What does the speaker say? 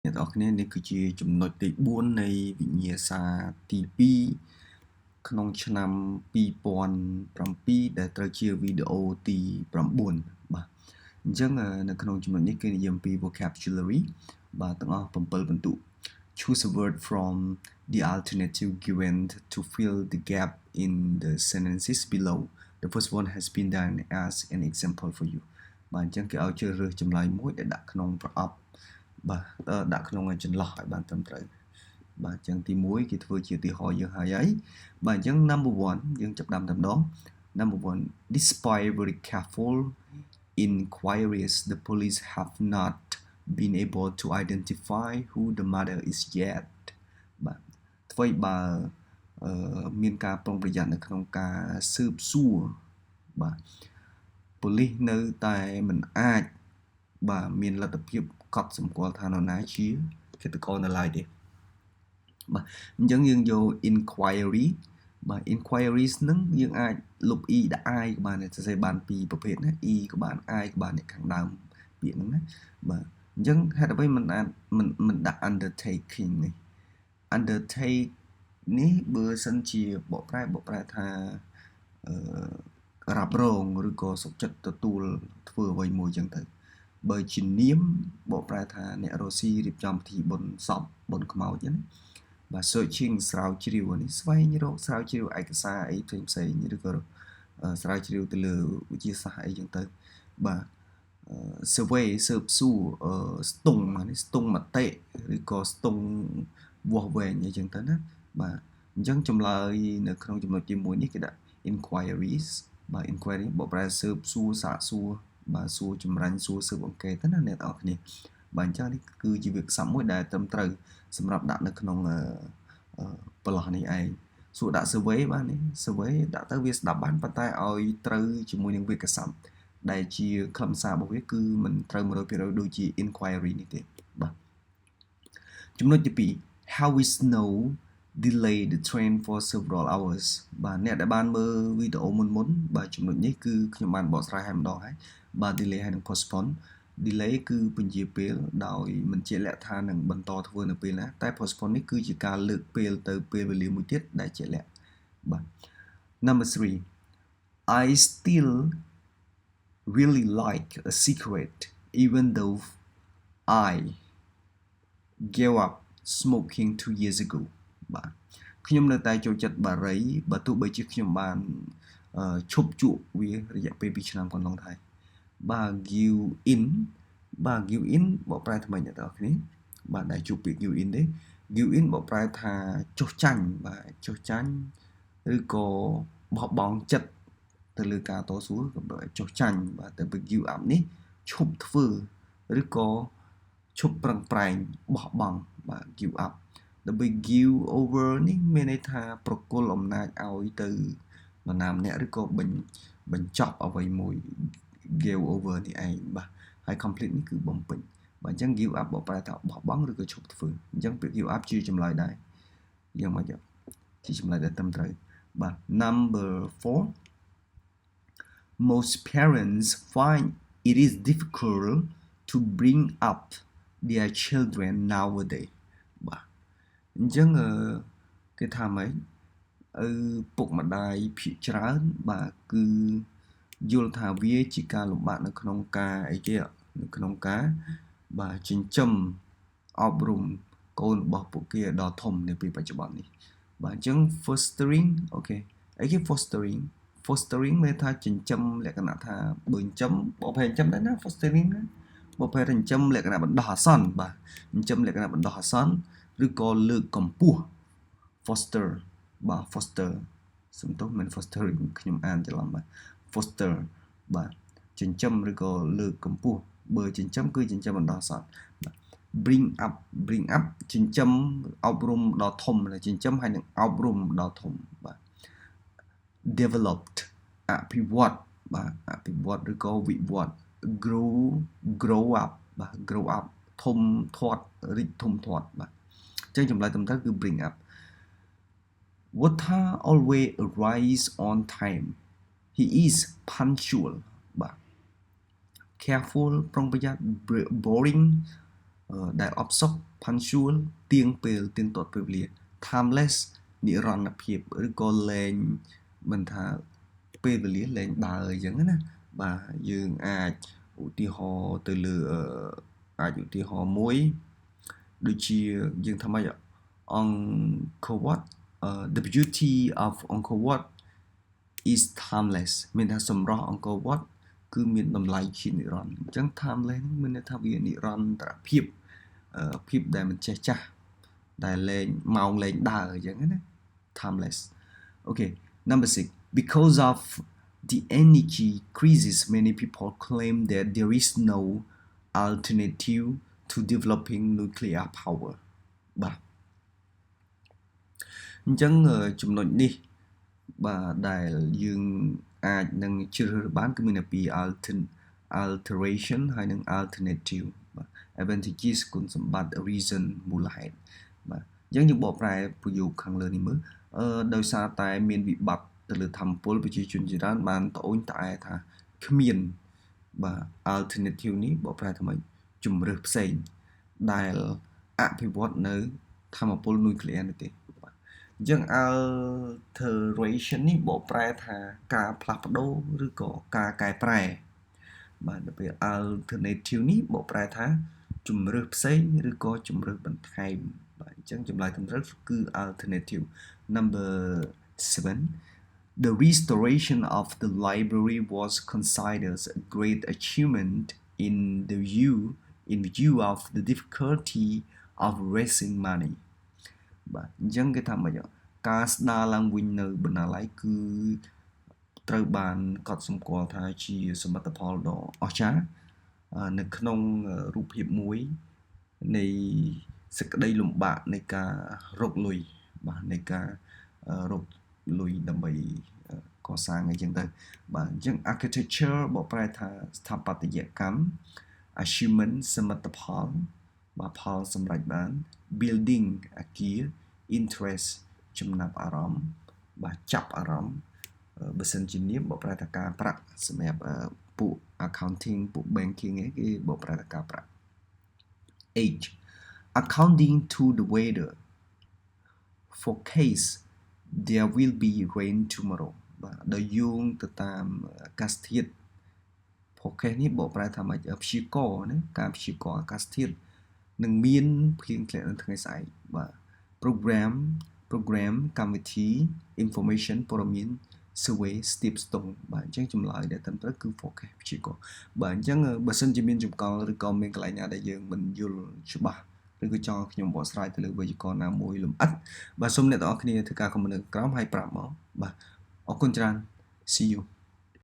អ្នកទាំងអស់គ្នានេះគឺជាចំណុចទី4នៃវិញ្ញាសាទី2ក្នុងឆ្នាំ2007ដែលត្រូវជាវីដេអូទី9បាទអញ្ចឹងនៅក្នុងចំណុចនេះគឺនិយាយអំពី vocabulary បាទទាំងអស់7បន្ទុក choose a word from the alternative given to fill the gap in the sentences below the first one has been done as an example for you បាទអញ្ចឹងគេឲ្យជ្រើសរើសចម្លើយមួយដែលដាក់ក្នុងប្រអប់បាទដាក់ក្នុងចន្លោះឲ្យបានត្រឹមត្រូវបាទអញ្ចឹងទី1គេធ្វើជាឧទាហរណ៍យើងហើយបាទអញ្ចឹង number 1យើងចាប់ផ្ដើមតែម្ដង number 1 despite very careful inquiries the police have not been able to identify who the mother is yet បាទអ្វីបើមានការប្រុងប្រយ័ត្ននៅក្នុងការស៊ើបសួរបាទប៉ូលីសនៅតែមិនអាចបាទមានលទ្ធភាពកត់សម្គាល់ថានរណាជាឃាតករនៅឡើយទេបាទអញ្ចឹងយើងយក inquiry បាទ inquiries ហ្នឹងយើងអាចលុប e ដាក់ i ក៏បានសរសេរបានពីរប្រភេទណា e ក៏បាន i ក៏បានខាងដើមពាក្យហ្នឹងណាបាទអញ្ចឹងហេតុអ្វីមិនអាចមិនដាក់ undertaking នេះ undertake នេះបើសិនជាបកប្រែថារ៉ាប់រងឬក៏សុខចិត្តទទួលធ្វើអ្វីមួយអញ្ចឹងទៅបើជានាមបកប្រែថាអ្នករស់ស៊ីរៀបចំពិធីបុណ្យសពបុណ្យខ្មោចណាបាទ searching ស្រាវជ្រាវនេះស្វែងរកស្រាវជ្រាវឯកសារអីផ្សេងឬក៏ស្រាវជ្រាវទៅលើវិទ្យាសាស្ត្រអីចឹងទៅបាទ survey ស៊ើបសួរស្ទង់នេះស្ទង់មតិឬក៏ស្ទង់វាស់វែងអីចឹងទៅណាបាទអញ្ចឹងចម្លើយនៅក្នុងចំណុចទី1នេះគេដាក់ inquiries បាទ inquiry បកប្រែស៊ើបសួរសាកសួរបាទសួរចម្រាញ់សួរស៊ើបអង្កេតទៅណាអ្នកនរគ្នាបាទអញ្ចឹងនេះគឺជាវាក្យសព្ទមួយដែលត្រឹមត្រូវសម្រាប់ដាក់នៅក្នុងប្រឡោះនេះឯងសួរដាក់ survey បាទនេះ survey ដាក់ទៅវាស្ដាប់បានប៉ុន្តែឲ្យត្រូវជាមួយនឹងវាក្យសព្ទដែលជាខ្លឹមសាររបស់វាគឺមិនត្រូវ 100% ដូចជា inquiry នេះទេបាទចំណុចទី2 heavy snow delay the train for several hours បាទអ្នកដែលបានមើលវីដេអូមុនបាទចំណុចនេះគឺខ្ញុំបានបកស្រាយឲ្យម្ដងហើយបាទ delay ហើយនឹង postpone delay គឺពន្យាពេលដោយមិនជាលក្ខថានឹងបន្តធ្វើនៅពេលណាតែ postpone នេះគឺជាការលើកពេលទៅពេលវេលាមួយទៀតដែលជាលក្ខបាទ number 3 I still really like a cigarette even though I gave up smoking 2 years ago បាទខ្ញុំនៅតែចូលចិត្តបារីបើទោះបីជាខ្ញុំបានឈប់ជក់វារយៈពេល2ឆ្នាំកន្លងទៅបាទ give in បាទ give in បកប្រែថ្មីអ្នកទាំងអស់គ្នាបាទដែលជួបពាក្យ give in ទេ give in បកប្រែថាចុះចាញ់បាទចុះចាញ់ឬក៏បោះបង់ចិត្តទៅលើការតស៊ូក៏ចុះចាញ់បាទតែ give up នេះឈប់ធ្វើឬក៏ឈប់ប្រឹងប្រែងបោះបង់បាទ give up ដើម្បី give over នេះមានន័យថាប្រគល់អំណាចឲ្យទៅនរណាម្នាក់ឬក៏បញ្ចប់អ្វីមួយ give over នេះឯងបាទហើយ complete នេះគឺបំពេញបាទអញ្ចឹង give up បកប្រែថាបោះបង់ឬក៏ឈប់ធ្វើអញ្ចឹងពាក្យ give up ជាចម្លើយដែរយ៉ាងម៉េចជាចម្លើយដែលត្រឹមត្រូវបាទ number 4 most parents find it is difficult to bring up their children nowadays បាទអញ្ចឹងគេថាម៉េចពុកម្ដាយភាគច្រើនបាទគឺយល់ថាវាជាការលំបាកនៅក្នុងការអីគេនៅក្នុងការបាទចិញ្ចឹមអប់រំកូនរបស់ពួកគេដល់ធំនៅពេលបច្ចុប្បន្ននេះបាទអញ្ចឹង fostering អូខេអីគេ fostering មានថាចិញ្ចឹមលក្ខណៈថាបើចិញ្ចឹមបបផែចិញ្ចឹមដែរណា fostering ណាបបផែចិញ្ចឹមលក្ខណៈបណ្ដោះអាសន្នបាទចិញ្ចឹមលក្ខណៈបណ្ដោះអាសន្នឬក៏លើកកម្ពស់ foster បាទ foster សំទោសមិន fostering ខ្ញុំអានច្រឡំបាទ foster បាទចិញ្ចឹមឬក៏លើកកម្ពស់បើចិញ្ចឹមគឺចិញ្ចឹមបណ្ដោះអាសន្ន bring up ចិញ្ចឹមអប់រំដល់ធំចិញ្ចឹមហើយនឹងអប់រំដល់ធំបាទ developed អភិវឌ្ឍបាទអភិវឌ្ឍឬក៏វិវត្ត grow up បាទ grow up ធំធាត់រីកធំធាត់បាទអញ្ចឹងចម្លើយត្រឹមត្រូវគឺ bring up Water always arrives on time he is punctual បាទ careful ប្រុងប្រយ័ត្ន boring ដែលអបសុខ punctual ទៀងពេលទៀងទាត់ពេលវេលា timeless និរន្តរភាពឬក៏លែងមិនថាពេលវេលាលែងដើរអញ្ចឹងណាបាទយើងអាចឧទាហរណ៍ទៅលើអាចឧទាហរណ៍មួយដូចជាយើងថាម៉េចAngkor Wat the beauty of Angkor Wat is timeless មានថាសម្រស់ Angkor Wat គឺមានតម្លៃជានិរន្តរ៍អញ្ចឹង timeless ហ្នឹងមានន័យថាវានិរន្តរភាពភាពដែលមិនចេះចាស់ដែលលែងម៉ោងលែងដើរអញ្ចឹងណា timeless okay number 6 because of the energy crisis many people claim that there is no alternative to developing nuclear power បាទអញ្ចឹងចំណុចនេះបាទដែលយើងអាចនឹងជ្រើសរើសបានគឺមានតែពី alteration ហើយនិង alternative បាទ advantages គុណសម្បត្តិ reason មូលហេតុបាទអញ្ចឹងយើងបកប្រែប្រយោគខាងលើនេះមើលដោយសារតែមានវិបត្តិទៅលើធម្មពលប្រជាជនជាច្រើនបានត្អូញត្អែថាគ្មានបាទ alternative នេះបកប្រែថាម៉េចជំរើសផ្សេងដែលអភិវឌ្ឍនៅធម្មពលនុយក្លេអ៊ែរនេះទេអញ្ចឹង alteration នេះបកប្រែថាការផ្លាស់ប្ដូរឬក៏ការកែប្រែបាទដល់ពេល alternative នេះបកប្រែថាជំរើសផ្សេងឬក៏ជំរើសបន្ថែមបាទអញ្ចឹងចម្លើយត្រឹមត្រូវគឺ alternative number 7 The restoration of the library was considered a great achievement in view of the difficulty of raising money បាទអញ្ចឹងគេថាម៉េចការស្ដារឡើងវិញនៅបណ្ណាល័យគឺត្រូវបានកត់សម្គាល់ថាជាសមិទ្ធផលដ៏អស្ចារ្យនៅក្នុងរូបភាពមួយនៃសេចក្តីលំបាកនៃការរកលុយបាទនៃការរកលុយដើម្បីកសាងអីចឹងទៅបាទអញ្ចឹង architecture បកប្រែថាស្ថាបត្យកម្ម achievement សមិទ្ធផលបាទផលសម្រេចបាន building អគារ interest ចំណាប់អារម្មណ៍បាទចាប់អារម្មណ៍បើសិនជានាមបកប្រែថាការប្រាក់សម្រាប់ពួក accounting ពួក banking គេបកប្រែថាការប្រាក់ H according to the weather forecast there will be rain tomorrow បាទដោយយោងទៅតាមអាកាសធាតុ forecast នេះបកប្រែថាម៉េចព្យាករណ៍ណាការព្យាករណ៍អាកាសធាតុនឹងមានភ្លៀងធ្លាក់នៅថ្ងៃស្អែកបាទ program កម្មវិធី information ព័ត៌មាន survey stepstone បាទអញ្ចឹងចម្លើយដែលត្រឹមត្រូវគឺ forecast ព្យាករណ៍បាទអញ្ចឹងបើសិនជាមានចម្កល់ឬក៏មានកន្លែងណាដែលយើងមិនយល់ច្បាស់ឬក៏ចង់ខ្ញុំបកស្រាយទៅលើវេយ្យាករណ៍ណាមួយលម្អិតបាទសូមអ្នកទាំងអស់គ្នាធ្វើការខមមិននៅក្រោមហើយប្រាប់មកបាទអរគុណច្រើន see you